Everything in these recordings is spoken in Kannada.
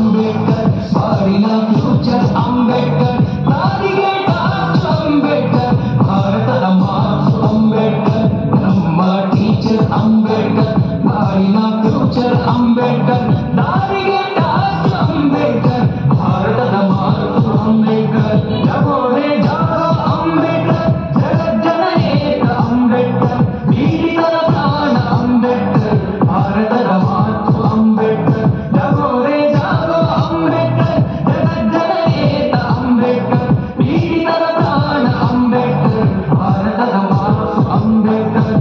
ಅಂಬೇಡ್ಕರ್ ಬಾರಿನ ಫ್ಯೂಚರ್ ಅಂಬೇಡ್ಕರ್ ನಾಡಿಗೆ ಡಾಕ್ಟರ್ ಅಂಬೇಡ್ಕರ್ ಭಾರತದ ಮಾತು ಅಂಬೇಡ್ಕರ್ ನಮ್ಮ ಟೀಚರ್ ಅಂಬೇಡ್ಕರ್ ಬಾರಿನ ಫ್ಯೂಚರ್ ಅಂಬೇಡ್ಕರ್ ನಾಡಿಗೆ ಡಾಕ್ಟರ್ ಅಂಬೇಡ್ಕರ್ ಭಾರತದ ಮಾತು ಅಂಬೇಡ್ಕರ್ ಜಗೋರೆ ಜಾಗೋ ಅಂಬೇಡ್ಕರ್ ಜಗಜ್ಜನನೇತ ಅಂಬೇಡ್ಕರ್ ಪೀಡಿತರ ಪ್ರಾಣ ಅಂಬೇಡ್ಕರ್ ಭಾರತದ ಮಾತು ಅಂಬೇಡ್ಕರ್ ಜಗೋರೆ ಜಾಗೋ ಅಂಬೇಡ್ಕರ್ ಜಗಜ್ಜನನೇತ ಅಂಬೇಡ್ಕರ್ ಪೀಡಿತರ ಪ್ರಾಣ ಅಂಬೇಡ್ಕರ್ ಭಾರತದ ಮಾತು ಅಂಬೇಡ್ಕರ್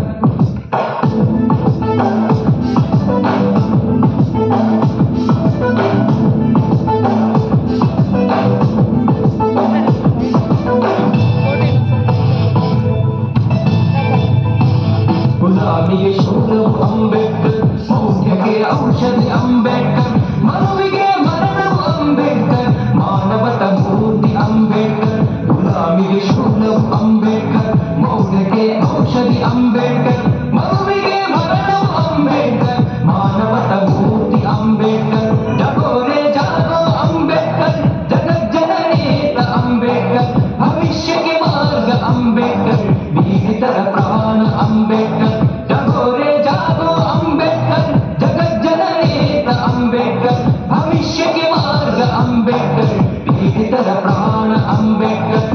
ಗುಲಾಮಿಗೆ ಶೂಲವು ಅಂಬೇಡ್ಕರ್ ಮೌಢ್ಯಕ್ಕೆ ಔಷಧಿ ಅಂಬೇಡ್ಕರ್ ಮನುವಿಗೆ ಮರಣವು ಅಂಬೇಡ್ಕರ್ ಮಾನವತ ಮೂರ್ತಿ ಅಂಬೇಡ್ಕರ್ ಗುಲಾಮಿಗೆ ಶೂಲವು ಅಂಬೇಡ್ಕರ್ ಮೌಢ್ಯಕ್ಕೆ ಔಷಧಿ ಅಂಬೇಡ್ಕರ್ ಮನುವಿಗೆ ಮರಣವು ಅಂಬೇಡ್ಕರ್ ಮಾನವತ ಮೂರ್ತಿ ಅಂಬೇಡ್ಕರ್ ಜಗೋರೆ ಜಾಗೋ ಅಂಬೇಡ್ಕರ್ ಜಗಜ್ಜನನೇತ ಅಂಬೇಡ್ಕರ್ ಭವಿಷ್ಯಕ್ಕೆ ಮಾರ್ಗ ಅಂಬೇಡ್ಕರ್ ಪೀಡಿತರ ಪ್ರಾಣ ಅಂಬೇಡ್ಕರ್ ಜಗೋರೆ ಜಾಗೋ ಅಂಬೇಡ್ಕರ್ ಜಗಜ್ಜನನೇತ ಅಂಬೇಡ್ಕರ್ ಭವಿಷ್ಯಕ್ಕೆ ಮಾರ್ಗ ಅಂಬೇಡ್ಕರ್ ಪೀಡಿತರ ಪ್ರಾಣ ಅಂಬೇಡ್ಕರ್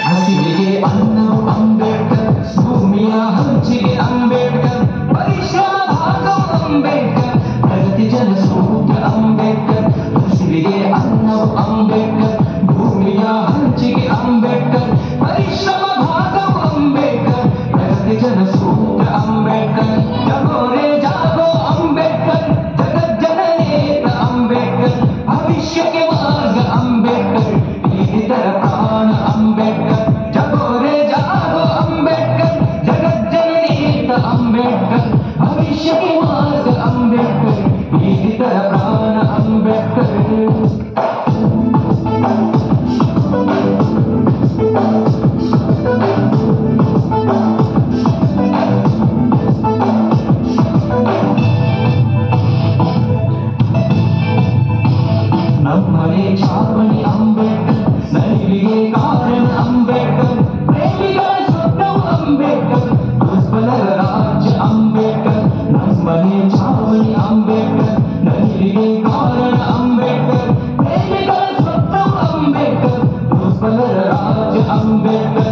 ಹಸಿವಿಗೆ ಅನ್ನವು ಅಂಬೇಡ್ಕರ್ ಭೂಮಿಯ ಹಂಚಿಗೆ ಅಂಬೇಡ್ಕರ್ ಪರಿಶ್ರಮ ಭಾಗವು ಅಂಬೇಡ್ಕರ್ ಪ್ರಗತಿ ಜನ ಸೂತ್ರ ಅಂಬೇಡ್ಕರ್ ಹಸಿವಿಗೆ ಅನ್ನವು ಅಂಬೇಡ್ಕರ್ ಭೂಮಿಯ ಹಂಚಿಗೆ ಅಂಬೇಡ್ಕರ್ ಪರಿಶ್ರಮ ಭಾಗವು ಅಂಬೇಡ್ಕರ್ ಪ್ರಗತಿ ಜನ ಸೂತ್ರ ಅಂಬೇಡ್ಕರ್ ಜಗೋರೆ ಜಾಗೋ ಅಂಬೇಡ್ಕರ್ ಜಗಜ್ಜನನೇತ ಅಂಬೇಡ್ಕರ್ ಭವಿಷ್ಯಕ್ಕೆ ಮಾರ್ಗ ಅಂಬೇಡ್ಕರ್ ಪೀಡಿತರ ಪ್ರಾಣ ಅಂಬೇಡ್ಕರ್ ಜಗೋರೆ ಜಾಗೋ ಅಂಬೇಡ್ಕರ್ ಜಗಜ್ಜನನೇತ ಅಂಬೇಡ್ಕರ್ ಭವಿಷ್ಯಕ್ಕೆ ಮಾರ್ಗ ಅಂಬೇಡ್ಕರ್ ಪೀಡಿತರ ಪ್ರಾಣ ಅಂಬೇಡ್ಕರ್ ನಮ್ಮನೆ ಚಾವಣಿ ಅಂಬೇಡ್ಕರ್ ನಲಿವಿಗೆ ಕಾರಣ ಅಂಬೇಡ್ಕರ್ ಪ್ರೇಮಿಗಳ ಸ್ವಪ್ನವು ಅಂಬೇಡ್ಕರ್ ದುರ್ಬಲರ ರಾಜ್ಯ ಅಂಬೇಡ್ಕರ್ ನಮ್ಮನೆ ಚಾವಣಿ ಅಂಬೇಡ್ಕರ್ ನಲಿವಿಗೆ ಕಾರಣ ಅಂಬೇಡ್ಕರ್ ಪ್ರೇಮಿಗಳ ಸ್ವಪ್ನವು ಅಂಬೇಡ್ಕರ್ ದುರ್ಬಲರ ರಾಜ್ಯ ಅಂಬೇಡ್ಕರ್